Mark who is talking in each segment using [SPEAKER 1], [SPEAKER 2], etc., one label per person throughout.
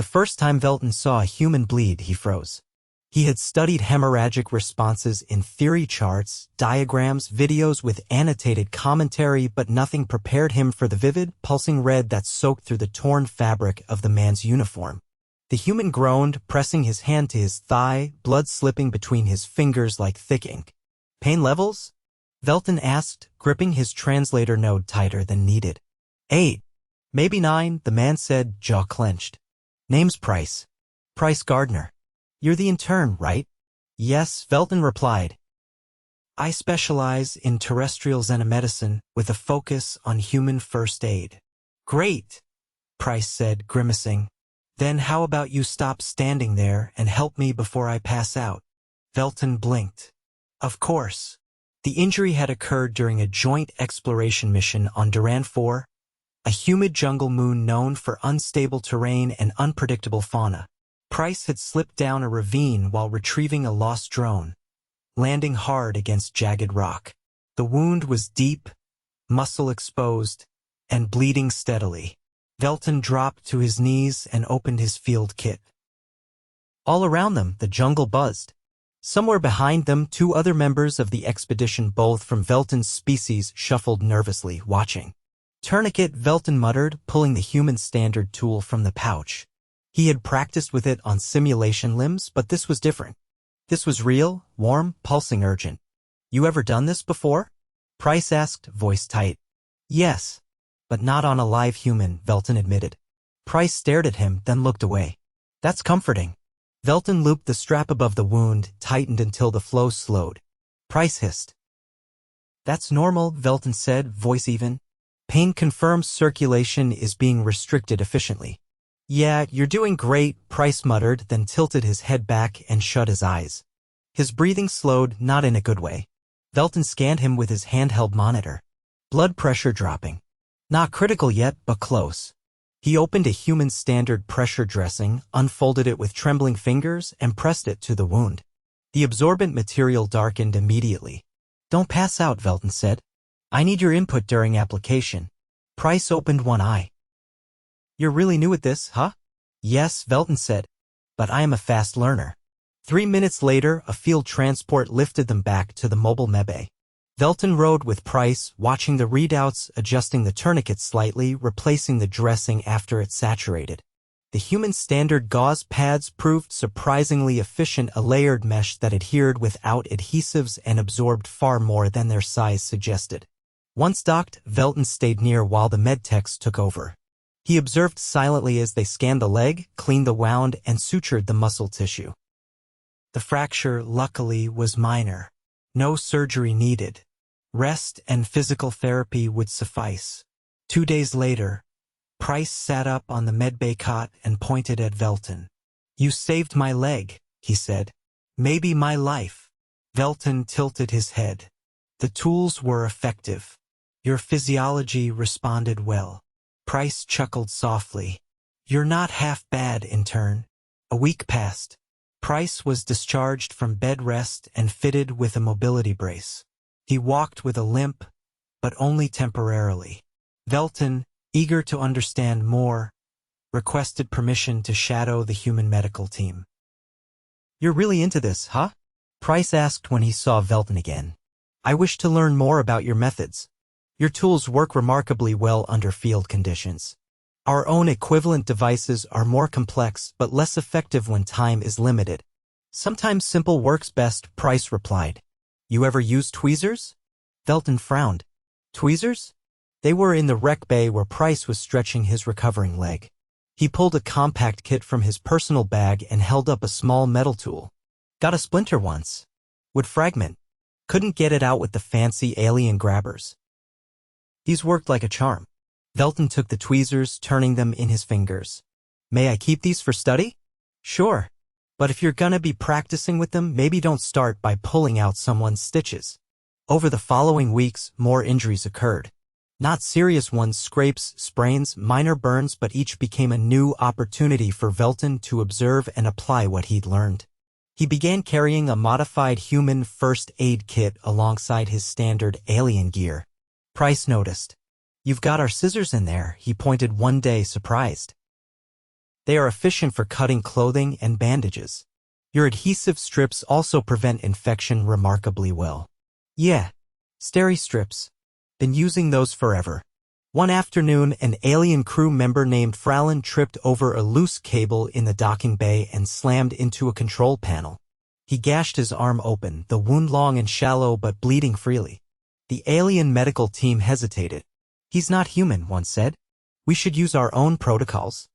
[SPEAKER 1] The first time Veltan saw a human bleed, he froze. He had studied hemorrhagic responses in theory charts, diagrams, videos with annotated commentary, but nothing prepared him for the vivid, pulsing red that soaked through the torn fabric of the man's uniform. The human groaned, pressing his hand to his thigh, blood slipping between his fingers like thick ink. "Pain levels?" Veltan asked, gripping his translator node tighter than needed. 8. Maybe 9, the man said, jaw clenched. "Name's Pryce. Pryce Gardner. You're the intern, right?" "Yes," Veltan replied. "I specialize in terrestrial xenomedicine with a focus on human first aid." "Great," Pryce said, grimacing. "Then how about you stop standing there and help me before I pass out?" Veltan blinked. Of course. The injury had occurred during a joint exploration mission on Derran Four, a humid jungle moon known for unstable terrain and unpredictable fauna. Pryce had slipped down a ravine while retrieving a lost drone, landing hard against jagged rock. The wound was deep, muscle exposed, and bleeding steadily. Veltan dropped to his knees and opened his field kit. All around them, the jungle buzzed. Somewhere behind them, 2 other members of the expedition, both from Veltan's species, shuffled nervously, watching. "Tourniquet," Veltan muttered, pulling the human standard tool from the pouch. He had practiced with it on simulation limbs, but this was different. This was real, warm, pulsing, urgent. "You ever done this before?" Pryce asked, voice tight. "Yes, but not on a live human," Veltan admitted. Pryce stared at him, then looked away. "That's comforting." Veltan looped the strap above the wound, tightened until the flow slowed. Pryce hissed. "That's normal," Veltan said, voice even. "Pain confirms circulation is being restricted efficiently." "Yeah, you're doing great," Pryce muttered, then tilted his head back and shut his eyes. His breathing slowed, not in a good way. Veltan scanned him with his handheld monitor. Blood pressure dropping. Not critical yet, but close. He opened a human standard pressure dressing, unfolded it with trembling fingers, and pressed it to the wound. The absorbent material darkened immediately. "Don't pass out," Veltan said. "I need your input during application." Pryce opened one eye. "You're really new at this, huh?" "Yes," Veltan said. "But I am a fast learner." 3 minutes later, a field transport lifted them back to the mobile medbay. Veltan rode with Pryce, watching the readouts, adjusting the tourniquet slightly, replacing the dressing after it saturated. The human standard gauze pads proved surprisingly efficient, a layered mesh that adhered without adhesives and absorbed far more than their size suggested. Once docked, Veltan stayed near while the medtechs took over. He observed silently as they scanned the leg, cleaned the wound, and sutured the muscle tissue. The fracture, luckily, was minor. No surgery needed. Rest and physical therapy would suffice. 2 days later, Pryce sat up on the medbay cot and pointed at Veltan. "You saved my leg," he said. "Maybe my life." Veltan tilted his head. "The tools were effective. Your physiology responded well." Pryce chuckled softly. "You're not half bad, intern." A week passed. Pryce was discharged from bed rest and fitted with a mobility brace. He walked with a limp, but only temporarily. Veltan, eager to understand more, requested permission to shadow the human medical team. "You're really into this, huh?" Pryce asked when he saw Veltan again. "I wish to learn more about your methods. Your tools work remarkably well under field conditions. Our own equivalent devices are more complex but less effective when time is limited. Sometimes simple works best," Pryce replied. "You ever use tweezers?" Veltan frowned. "Tweezers?" They were in the rec bay where Pryce was stretching his recovering leg. He pulled a compact kit from his personal bag and held up a small metal tool. "Got a splinter once. Would fragment. Couldn't get it out with the fancy alien grabbers." "He's worked like a charm." Veltan took the tweezers, turning them in his fingers. "May I keep these for study?" "Sure. But if you're gonna be practicing with them, maybe don't start by pulling out someone's stitches." Over the following weeks, more injuries occurred. Not serious ones, scrapes, sprains, minor burns, but each became a new opportunity for Veltan to observe and apply what he'd learned. He began carrying a modified human first aid kit alongside his standard alien gear. Pryce noticed. "You've got our scissors in there," he pointed one day, surprised. They are efficient for cutting clothing and bandages. Your adhesive strips also prevent infection remarkably well. Yeah, steri strips. Been using those forever. One afternoon, an alien crew member named Fralin tripped over a loose cable in the docking bay and slammed into a control panel. He gashed his arm open, the wound long and shallow but bleeding freely. The alien medical team hesitated. He's not human, one said. We should use our own protocols.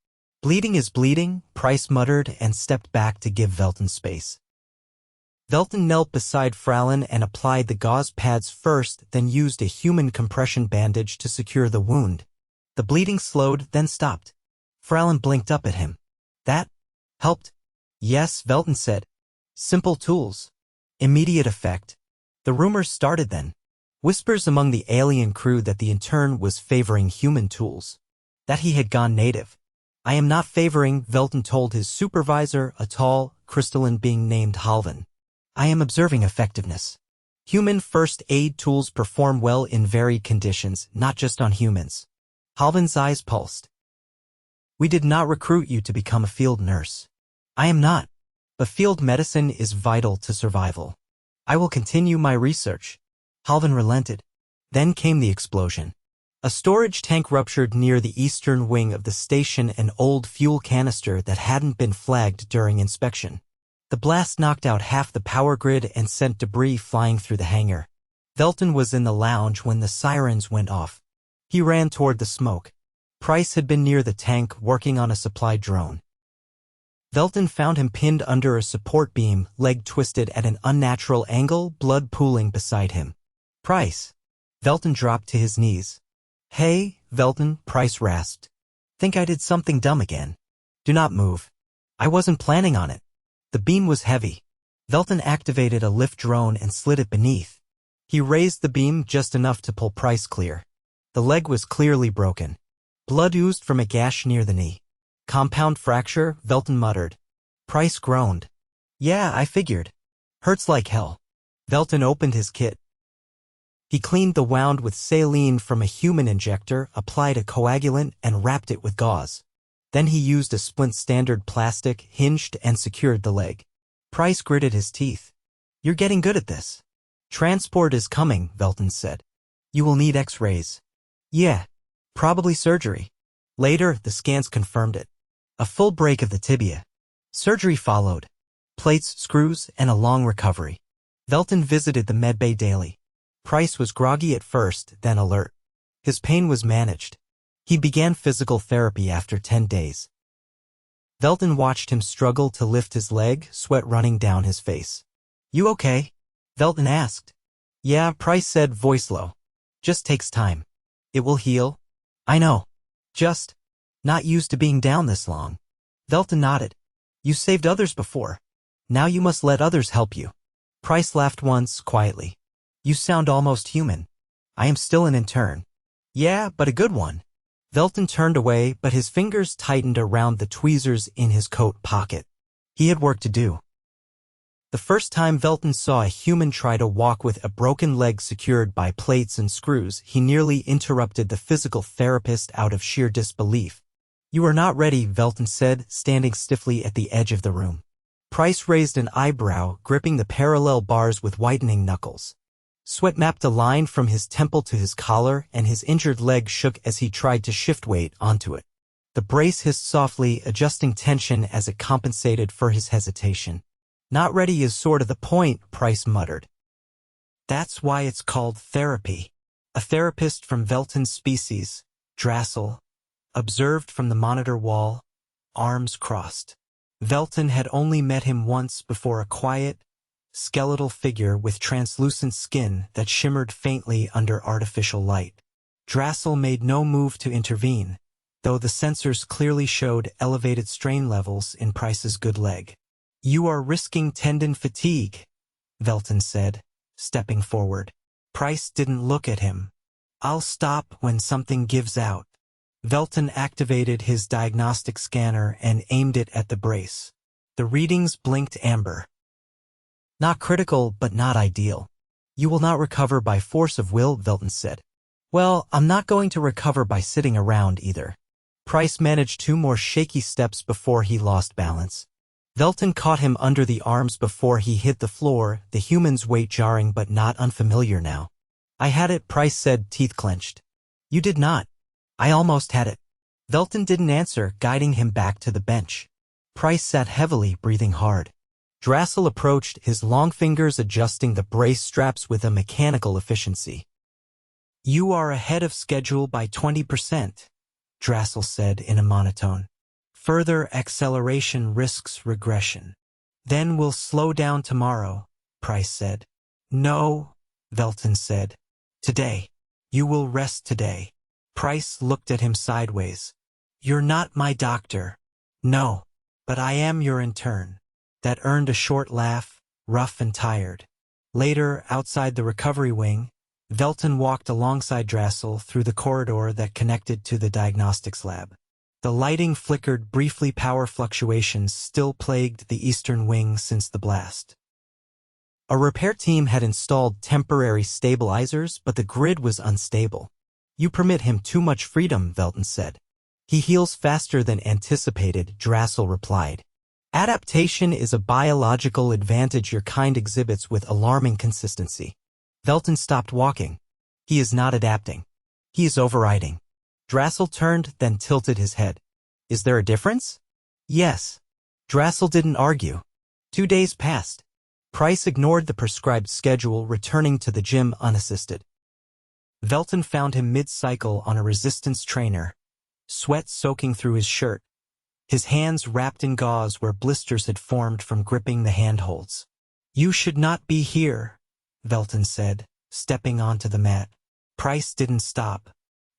[SPEAKER 1] Bleeding is bleeding, Pryce muttered and stepped back to give Veltan space. Veltan knelt beside Fralin and applied the gauze pads first, then used a human compression bandage to secure the wound. The bleeding slowed, then stopped. Fralin blinked up at him. That helped? Yes, Veltan said. Simple tools. Immediate effect. The rumors started then. Whispers among the alien crew that the intern was favoring human tools. That he had gone native. I am not favoring, Veltan told his supervisor, a tall, crystalline being named Halvan. I am observing effectiveness. Human first aid tools perform well in varied conditions, not just on humans. Halvan's eyes pulsed. We did not recruit you to become a field nurse. I am not. But field medicine is vital to survival. I will continue my research. Halvan relented. Then came the explosion. A storage tank ruptured near the eastern wing of the station, an old fuel canister that hadn't been flagged during inspection. The blast knocked out half the power grid and sent debris flying through the hangar. Veltan was in the lounge when the sirens went off. He ran toward the smoke. Pryce had been near the tank working on a supply drone. Veltan found him pinned under a support beam, leg twisted at an unnatural angle, blood pooling beside him. Pryce. Veltan dropped to his knees. Hey, Veltan, Pryce rasped. Think I did something dumb again. Do not move. I wasn't planning on it. The beam was heavy. Veltan activated a lift drone and slid it beneath. He raised the beam just enough to pull Pryce clear. The leg was clearly broken. Blood oozed from a gash near the knee. Compound fracture, Veltan muttered. Pryce groaned. Yeah, I figured. Hurts like hell. Veltan opened his kit. He cleaned the wound with saline from a human injector, applied a coagulant, and wrapped it with gauze. Then he used a splint standard plastic, hinged and secured the leg. Pryce gritted his teeth. You're getting good at this. Transport is coming, Veltan said. You will need x-rays. Yeah, probably surgery. Later, the scans confirmed it. A full break of the tibia. Surgery followed. Plates, screws, and a long recovery. Veltan visited the medbay daily. Pryce was groggy at first, then alert. His pain was managed. He began physical therapy after 10 days. Veltan watched him struggle to lift his leg, sweat running down his face. You okay? Veltan asked. Yeah, Pryce said, voice low. Just takes time. It will heal. I know. Just not used to being down this long. Veltan nodded. You saved others before. Now you must let others help you. Pryce laughed once, quietly. You sound almost human. I am still an intern. Yeah, but a good one. Veltan turned away, but his fingers tightened around the tweezers in his coat pocket. He had work to do. The first time Veltan saw a human try to walk with a broken leg secured by plates and screws, he nearly interrupted the physical therapist out of sheer disbelief. You are not ready, Veltan said, standing stiffly at the edge of the room. Pryce raised an eyebrow, gripping the parallel bars with whitening knuckles. Sweat mapped a line from his temple to his collar, and his injured leg shook as he tried to shift weight onto it. The brace hissed softly, adjusting tension as it compensated for his hesitation. Not ready is sort of the point, Pryce muttered. That's why it's called therapy. A therapist from Veltan's species, Drassel, observed from the monitor wall, arms crossed. Veltan had only met him once before, a quiet, skeletal figure with translucent skin that shimmered faintly under artificial light. Drassel made no move to intervene, though the sensors clearly showed elevated strain levels in Pryce's good leg. You are risking tendon fatigue, Veltan said, stepping forward. Pryce didn't look at him. I'll stop when something gives out. Veltan activated his diagnostic scanner and aimed it at the brace. The readings blinked amber. Not critical, but not ideal. You will not recover by force of will, Veltan said. Well, I'm not going to recover by sitting around either. Pryce managed 2 more shaky steps before he lost balance. Veltan caught him under the arms before he hit the floor, the human's weight jarring but not unfamiliar now. I had it, Pryce said, teeth clenched. You did not. I almost had it. Veltan didn't answer, guiding him back to the bench. Pryce sat heavily, breathing hard. Drassel approached, his long fingers adjusting the brace straps with a mechanical efficiency. You are ahead of schedule by 20%, Drassel said in a monotone. Further acceleration risks regression. Then we'll slow down tomorrow, Pryce said. No, Veltan said. Today. You will rest today. Pryce looked at him sideways. You're not my doctor. No, but I am your intern. That earned a short laugh, rough and tired. Later, outside the recovery wing, Veltan walked alongside Drassel through the corridor that connected to the diagnostics lab. The lighting flickered briefly, power fluctuations still plagued the eastern wing since the blast. A repair team had installed temporary stabilizers, but the grid was unstable. You permit him too much freedom, Veltan said. He heals faster than anticipated, Drassel replied. Adaptation is a biological advantage your kind exhibits with alarming consistency. Veltan stopped walking. He is not adapting. He is overriding. Drassel turned, then tilted his head. Is there a difference? Yes. Drassel didn't argue. 2 days passed. Pryce ignored the prescribed schedule, returning to the gym unassisted. Veltan found him mid-cycle on a resistance trainer, sweat soaking through his shirt, his hands wrapped in gauze where blisters had formed from gripping the handholds. You should not be here, Veltan said, stepping onto the mat. Pryce didn't stop.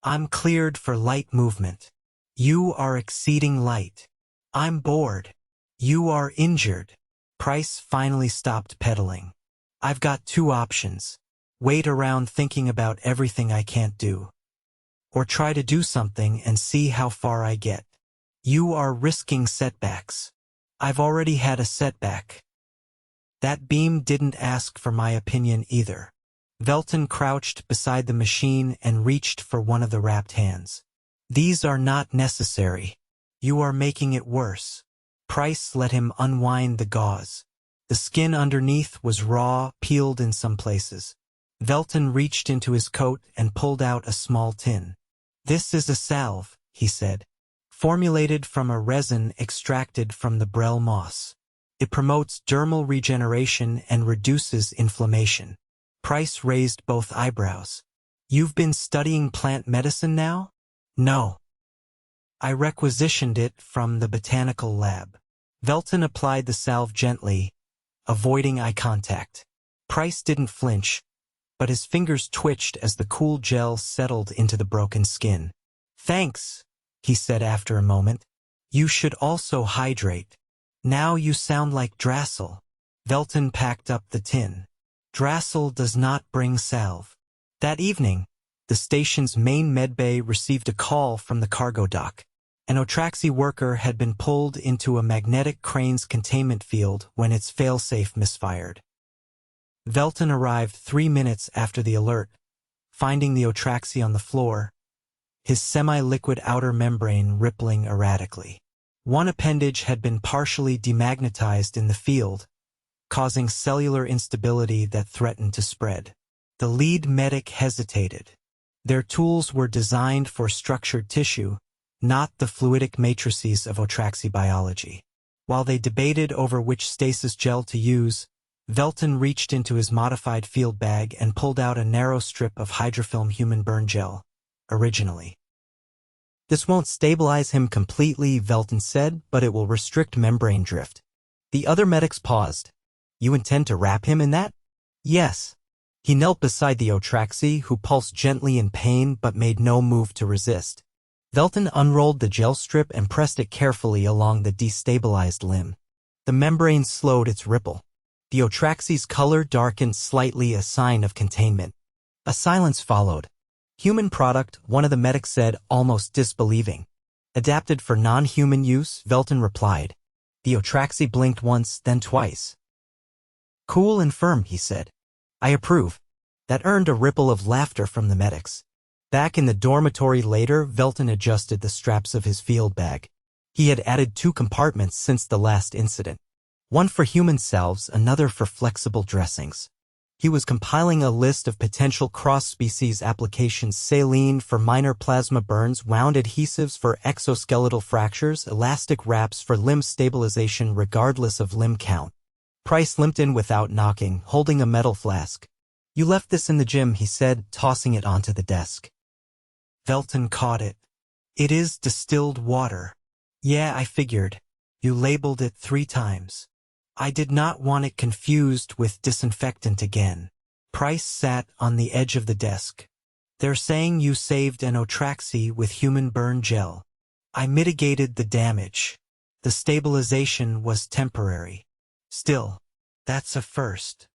[SPEAKER 1] I'm cleared for light movement. You are exceeding light. I'm bored. You are injured. Pryce finally stopped pedaling. I've got 2 options. Wait around thinking about everything I can't do. Or try to do something and see how far I get. You are risking setbacks. I've already had a setback. That beam didn't ask for my opinion either. Veltan crouched beside the machine and reached for one of the wrapped hands. These are not necessary. You are making it worse. Pryce let him unwind the gauze. The skin underneath was raw, peeled in some places. Veltan reached into his coat and pulled out a small tin. This is a salve, he said, formulated from a resin extracted from the Brel moss. It promotes dermal regeneration and reduces inflammation. Pryce raised both eyebrows. You've been studying plant medicine now? No. I requisitioned it from the botanical lab. Veltan applied the salve gently, avoiding eye contact. Pryce didn't flinch, but his fingers twitched as the cool gel settled into the broken skin. Thanks, he said after a moment. You should also hydrate. Now you sound like Drassel. Veltan packed up the tin. Drassel does not bring salve. That evening, the station's main medbay received a call from the cargo dock. An Otraxi worker had been pulled into a magnetic crane's containment field when its failsafe misfired. Veltan arrived 3 minutes after the alert, finding the Otraxi on the floor, his semi-liquid outer membrane rippling erratically. One appendage had been partially demagnetized in the field, causing cellular instability that threatened to spread. The lead medic hesitated. Their tools were designed for structured tissue, not the fluidic matrices of Otraxi biology. While they debated over which stasis gel to use, Veltan reached into his modified field bag and pulled out a narrow strip of hydrofilm human burn gel, originally. This won't stabilize him completely, Veltan said, but it will restrict membrane drift. The other medics paused. You intend to wrap him in that? Yes. He knelt beside the Otraxi, who pulsed gently in pain but made no move to resist. Veltan unrolled the gel strip and pressed it carefully along the destabilized limb. The membrane slowed its ripple. The Otraxi's color darkened slightly, a sign of containment. A silence followed. Human product, one of the medics said, almost disbelieving. Adapted for non-human use, Veltan replied. The Otraxi blinked once, then twice. Cool and firm, he said. I approve. That earned a ripple of laughter from the medics. Back in the dormitory later, Veltan adjusted the straps of his field bag. He had added 2 compartments since the last incident. One for human salves, another for flexible dressings. He was compiling a list of potential cross-species applications: saline for minor plasma burns, wound adhesives for exoskeletal fractures, elastic wraps for limb stabilization regardless of limb count. Pryce limped in without knocking, holding a metal flask. "You left this in the gym," he said, tossing it onto the desk. Veltan caught it. "It is distilled water." "Yeah, I figured. You labeled it 3 times. I did not want it confused with disinfectant again." Pryce sat on the edge of the desk. "They're saying you saved an Otraxi with human burn gel. I mitigated the damage. The stabilization was temporary. Still, that's a first.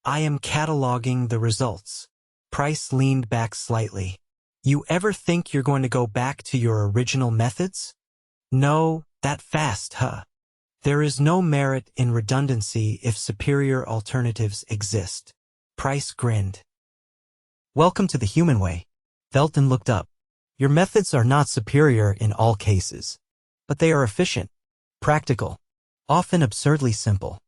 [SPEAKER 1] I am cataloging the results." Pryce leaned back slightly. "You ever think you're going to go back to your original methods?" "No, that fast, huh? There is no merit in redundancy if superior alternatives exist." Pryce grinned. "Welcome to the human way." Veltan looked up. "Your methods are not superior in all cases. But they are efficient, practical, often absurdly simple.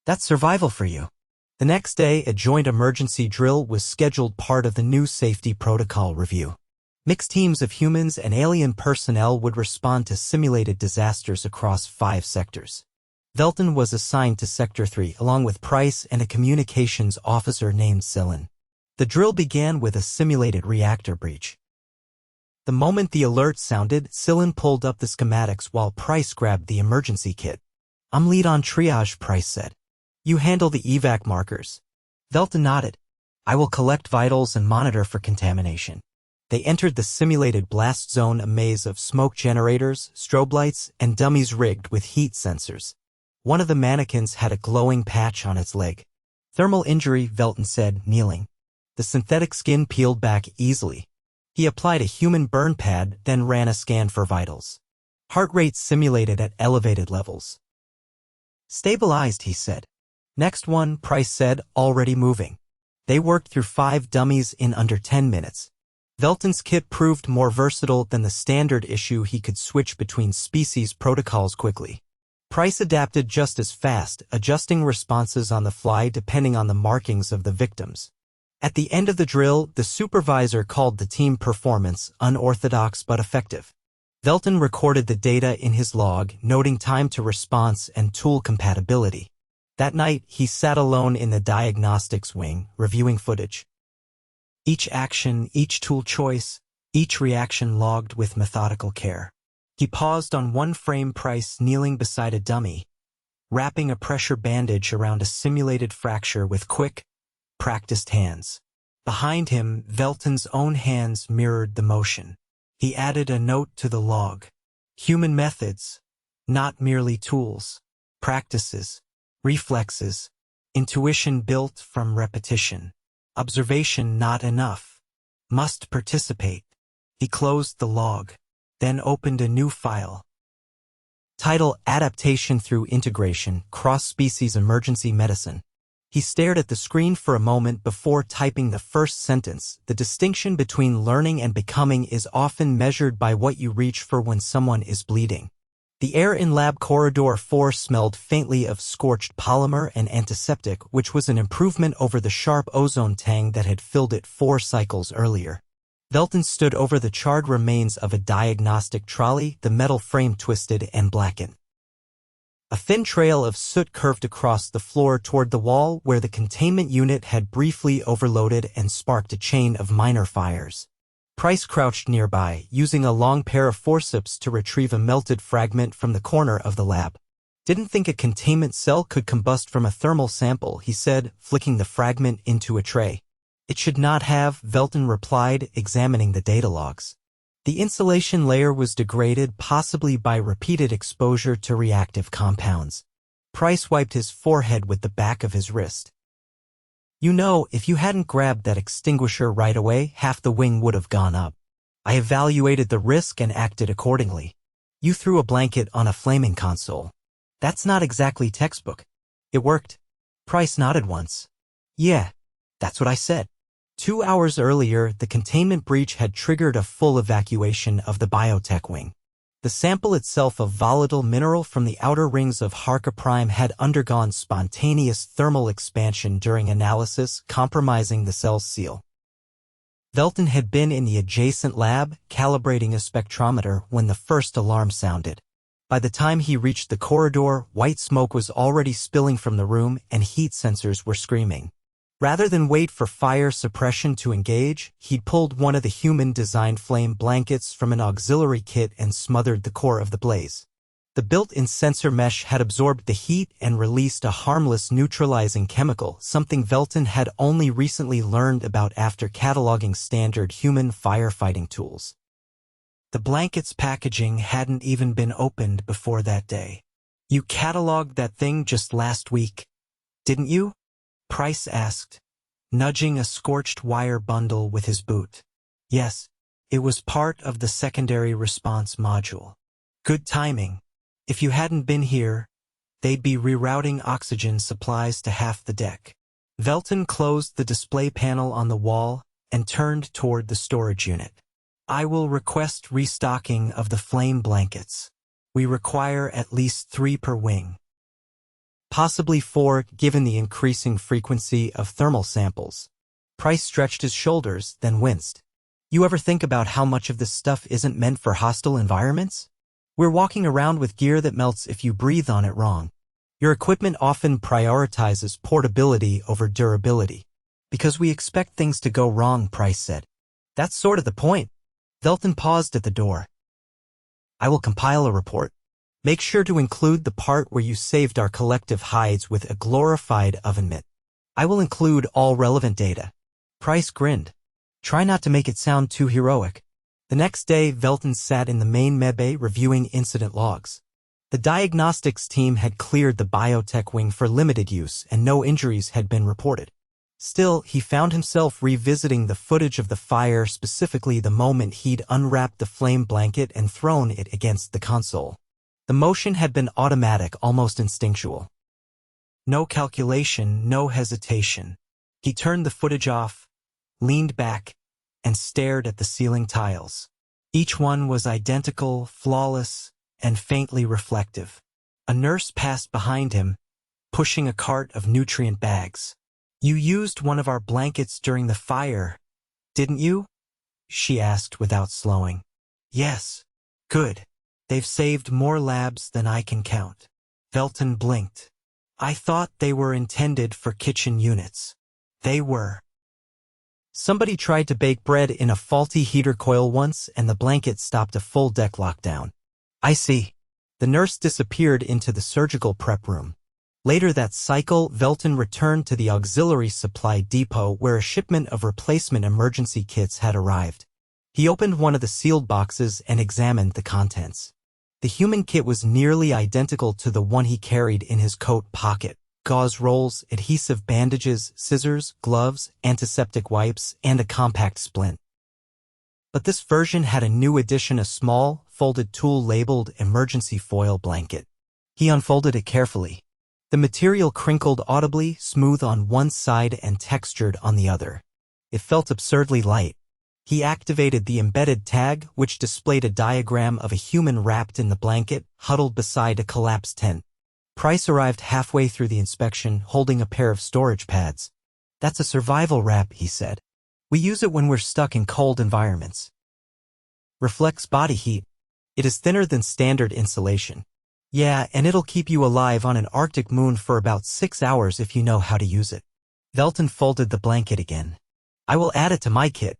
[SPEAKER 1] That's survival for you." The next day, a joint emergency drill was scheduled, part of the new safety protocol review. Mixed teams of humans and alien personnel would respond to simulated disasters across 5 sectors. Veltan was assigned to Sector 3 along with Pryce and a communications officer named Sillen. The drill began with a simulated reactor breach. The moment the alert sounded, Sillen pulled up the schematics while Pryce grabbed the emergency kit. "I'm lead on triage," Pryce said. "You handle the evac markers." Veltan nodded. "I will collect vitals and monitor for contamination." They entered the simulated blast zone, a maze of smoke generators, strobe lights, and dummies rigged with heat sensors. One of the mannequins had a glowing patch on its leg. "Thermal injury," Veltan said, kneeling. The synthetic skin peeled back easily. He applied a human burn pad, then ran a scan for vitals. Heart rate simulated at elevated levels. "Stabilized," he said. "Next one," Pryce said, already moving. They worked through 5 dummies in under 10 minutes. Veltan's kit proved more versatile than the standard issue. He could switch between species protocols quickly. Pryce adapted just as fast, adjusting responses on the fly depending on the markings of the victims. At the end of the drill, the supervisor called the team performance unorthodox but effective. Veltan recorded the data in his log, noting time to response and tool compatibility. That night, he sat alone in the diagnostics wing, reviewing footage. Each action, each tool choice, each reaction logged with methodical care. He paused on one frame, Pryce kneeling beside a dummy, wrapping a pressure bandage around a simulated fracture with quick, practiced hands. Behind him, Veltan's own hands mirrored the motion. He added a note to the log. Human methods, not merely tools, practices, reflexes, intuition built from repetition. Observation not enough. Must participate. He closed the log, then opened a new file. Title: Adaptation through Integration, Cross-Species Emergency Medicine. He stared at the screen for a moment before typing the first sentence. The distinction between learning and becoming is often measured by what you reach for when someone is bleeding. The air in Lab Corridor 4 smelled faintly of scorched polymer and antiseptic, which was an improvement over the sharp ozone tang that had filled it 4 cycles earlier. Veltan stood over the charred remains of a diagnostic trolley, the metal frame twisted and blackened. A thin trail of soot curved across the floor toward the wall where the containment unit had briefly overloaded and sparked a chain of minor fires. Pryce crouched nearby, using a long pair of forceps to retrieve a melted fragment from the corner of the lab. "Didn't think a containment cell could combust from a thermal sample," he said, flicking the fragment into a tray. "It should not have," Veltan replied, examining the data logs. The insulation layer was degraded, possibly by repeated exposure to reactive compounds. Pryce wiped his forehead with the back of his wrist. "You know, if you hadn't grabbed that extinguisher right away, half the wing would have gone up. I evaluated the risk and acted accordingly. You threw a blanket on a flaming console. That's not exactly textbook." "It worked." Pryce nodded once. "Yeah, that's what I said." 2 hours earlier, the containment breach had triggered a full evacuation of the biotech wing. The sample itself, a volatile mineral from the outer rings of Harka Prime, had undergone spontaneous thermal expansion during analysis, compromising the cell's seal. Veltan had been in the adjacent lab, calibrating a spectrometer, when the first alarm sounded. By the time he reached the corridor, white smoke was already spilling from the room and heat sensors were screaming. Rather than wait for fire suppression to engage, he'd pulled one of the human-designed flame blankets from an auxiliary kit and smothered the core of the blaze. The built-in sensor mesh had absorbed the heat and released a harmless neutralizing chemical, something Veltan had only recently learned about after cataloging standard human firefighting tools. The blanket's packaging hadn't even been opened before that day. "You cataloged that thing just last week, didn't you?" Pryce asked, nudging a scorched wire bundle with his boot. "Yes, it was part of the secondary response module. Good timing. If you hadn't been here, they'd be rerouting oxygen supplies to half the deck." Veltan closed the display panel on the wall and turned toward the storage unit. "I will request restocking of the flame blankets. We require at least 3 per wing. Possibly 4, given the increasing frequency of thermal samples." Pryce stretched his shoulders, then winced. "You ever think about how much of this stuff isn't meant for hostile environments? We're walking around with gear that melts if you breathe on it wrong. Your equipment often prioritizes portability over durability. Because we expect things to go wrong," Pryce said. "That's sort of the point." Veltan paused at the door. "I will compile a report. Make sure to include the part where you saved our collective hides with a glorified oven mitt. I will include all relevant data." Pryce grinned. "Try not to make it sound too heroic." The next day, Veltan sat in the main medbay reviewing incident logs. The diagnostics team had cleared the biotech wing for limited use and no injuries had been reported. Still, he found himself revisiting the footage of the fire, specifically the moment he'd unwrapped the flame blanket and thrown it against the console. The motion had been automatic, almost instinctual. No calculation, no hesitation. He turned the footage off, leaned back, and stared at the ceiling tiles. Each one was identical, flawless, and faintly reflective. A nurse passed behind him, pushing a cart of nutrient bags. "You used one of our blankets during the fire, didn't you?" she asked without slowing. "Yes." "Good. They've saved more labs than I can count." Veltan blinked. "I thought they were intended for kitchen units." "They were. Somebody tried to bake bread in a faulty heater coil once and the blanket stopped a full deck lockdown." "I see." The nurse disappeared into the surgical prep room. Later that cycle, Veltan returned to the auxiliary supply depot where a shipment of replacement emergency kits had arrived. He opened one of the sealed boxes and examined the contents. The human kit was nearly identical to the one he carried in his coat pocket. Gauze rolls, adhesive bandages, scissors, gloves, antiseptic wipes, and a compact splint. But this version had a new addition, a small, folded tool labeled emergency foil blanket. He unfolded it carefully. The material crinkled audibly, smooth on one side and textured on the other. It felt absurdly light. He activated the embedded tag, which displayed a diagram of a human wrapped in the blanket, huddled beside a collapsed tent. Pryce arrived halfway through the inspection, holding a pair of storage pads. "That's a survival wrap," he said. "We use it when we're stuck in cold environments. Reflects body heat. It is thinner than standard insulation. Yeah, and it'll keep you alive on an Arctic moon for about 6 hours if you know how to use it." Veltan folded the blanket again. "I will add it to my kit.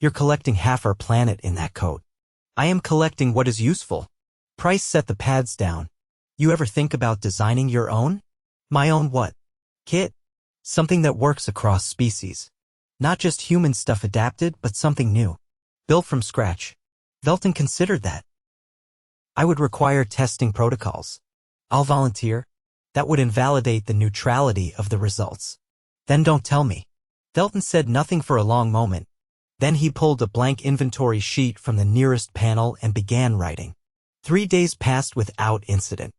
[SPEAKER 1] You're collecting half our planet in that coat." "I am collecting what is useful." Pryce set the pads down. "You ever think about designing your own?" "My own what?" "Kit. Something that works across species. Not just human stuff adapted, but something new. Built from scratch." Veltan considered that. "I would require testing protocols." "I'll volunteer." "That would invalidate the neutrality of the results." "Then don't tell me." Veltan said nothing for a long moment. Then he pulled a blank inventory sheet from the nearest panel and began writing. 3 days passed without incident.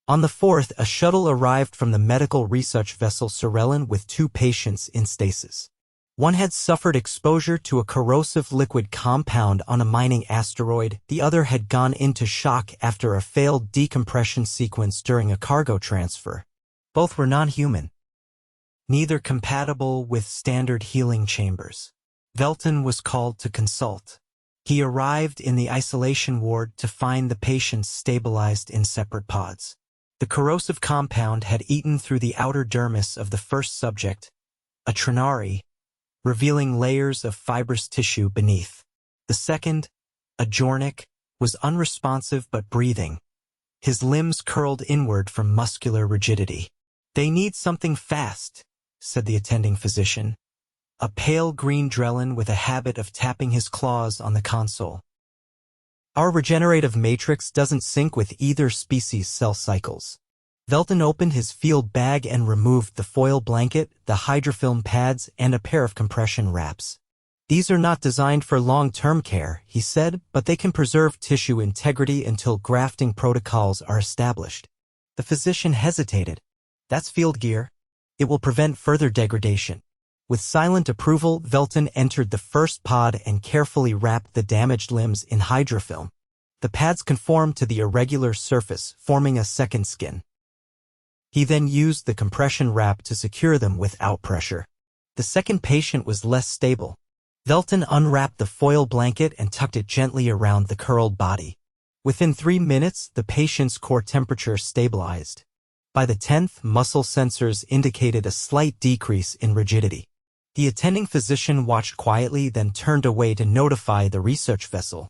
[SPEAKER 1] On the 4th, a shuttle arrived from the medical research vessel Sorellin with 2 patients in stasis. One had suffered exposure to a corrosive liquid compound on a mining asteroid, the other had gone into shock after a failed decompression sequence during a cargo transfer. Both were non-human. Neither compatible with standard healing chambers. Veltan was called to consult. He arrived in the isolation ward to find the patients stabilized in separate pods. The corrosive compound had eaten through the outer dermis of the first subject, a trinari, revealing layers of fibrous tissue beneath. The second, a Jornik, was unresponsive but breathing. His limbs curled inward from muscular rigidity. "They need something fast," said the attending physician, a pale green Drellin with a habit of tapping his claws on the console. "Our regenerative matrix doesn't sync with either species' cell cycles." Veltan opened his field bag and removed the foil blanket, the hydrofilm pads, and a pair of compression wraps. "These are not designed for long-term care," he said, "but they can preserve tissue integrity until grafting protocols are established." The physician hesitated. "That's field gear. It will prevent further degradation." With silent approval, Veltan entered the first pod and carefully wrapped the damaged limbs in hydrofilm. The pads conformed to the irregular surface, forming a second skin. He then used the compression wrap to secure them without pressure. The second patient was less stable. Veltan unwrapped the foil blanket and tucked it gently around the curled body. Within 3 minutes, the patient's core temperature stabilized. By the 10th, muscle sensors indicated a slight decrease in rigidity. The attending physician watched quietly, then turned away to notify the research vessel.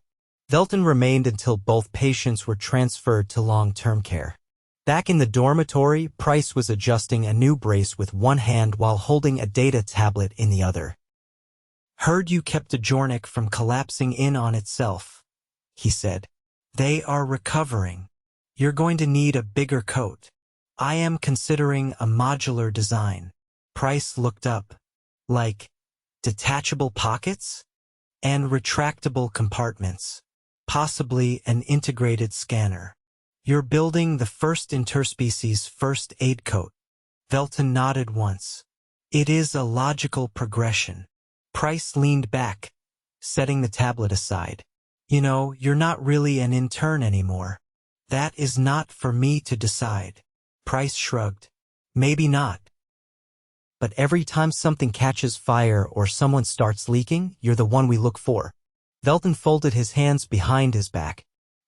[SPEAKER 1] Veltan remained until both patients were transferred to long-term care. Back in the dormitory, Pryce was adjusting a new brace with one hand while holding a data tablet in the other. "Heard you kept a Jornik from collapsing in on itself," he said. "They are recovering. You're going to need a bigger coat. I am considering a modular design." Pryce looked up. "Like detachable pockets? And retractable compartments. Possibly an integrated scanner. You're building the first interspecies first aid coat." Veltan nodded once. "It is a logical progression." Pryce leaned back, setting the tablet aside. "You know, you're not really an intern anymore. That is not for me to decide." Pryce shrugged. "Maybe not. But every time something catches fire or someone starts leaking, you're the one we look for." Veltan folded his hands behind his back.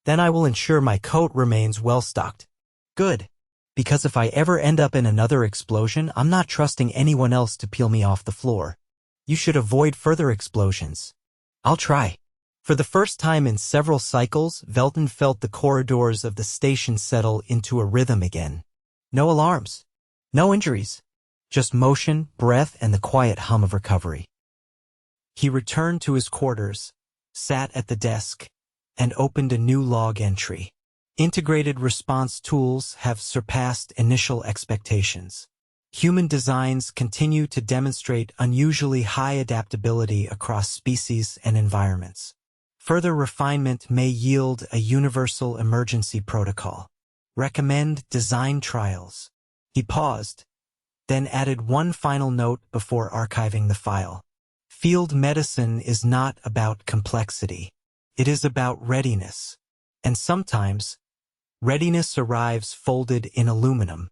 [SPEAKER 1] "Then I will ensure my coat remains well-stocked." "Good. Because if I ever end up in another explosion, I'm not trusting anyone else to peel me off the floor. You should avoid further explosions." "I'll try." For the first time in several cycles, Veltan felt the corridors of the station settle into a rhythm again. No alarms. No injuries. Just motion, breath, and the quiet hum of recovery. He returned to his quarters, sat at the desk, and opened a new log entry. Integrated response tools have surpassed initial expectations. Human designs continue to demonstrate unusually high adaptability across species and environments. Further refinement may yield a universal emergency protocol. Recommend design trials. He paused, then added one final note before archiving the file. Field medicine is not about complexity. It is about readiness. And sometimes, readiness arrives folded in aluminum.